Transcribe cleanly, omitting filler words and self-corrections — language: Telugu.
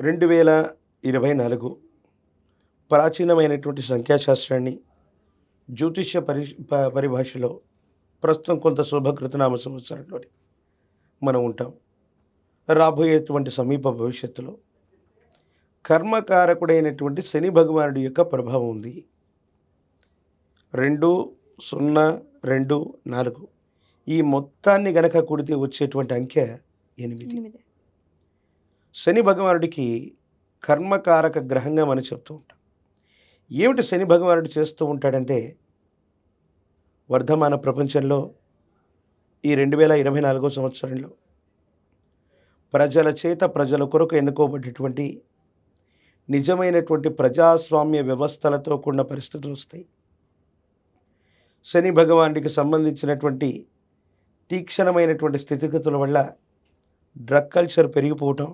2024 ప్రాచీనమైనటువంటి సంఖ్యాశాస్త్రాన్ని జ్యోతిష్య పరిభాషలో ప్రస్తుతం కొంత శుభకృతనామ సంవత్సరంలోని మనం ఉంటాం. రాబోయేటువంటి సమీప భవిష్యత్తులో కర్మకారకుడైనటువంటి శని భగవానుడి యొక్క ప్రభావం ఉంది. 2024 ఈ మొత్తాన్ని గనక కూడితే వచ్చేటువంటి అంకె 8. శని భగవానుడికి కర్మకారక గ్రహంగా మనం చెప్తూ ఉంటాం. ఏమిటి శని భగవానుడు చేస్తూ ఉంటాడంటే, వర్ధమాన ప్రపంచంలో ఈ 2024 సంవత్సరంలో ప్రజల చేత ప్రజల కొరకు ఎన్నుకోబడేటువంటి నిజమైనటువంటి ప్రజాస్వామ్య వ్యవస్థలతో కూడిన పరిస్థితులు వస్తాయి. శని భగవానుడికి సంబంధించినటువంటి తీక్షణమైనటువంటి స్థితిగతుల వల్ల డ్రగ్ కల్చర్ పెరిగిపోవటం,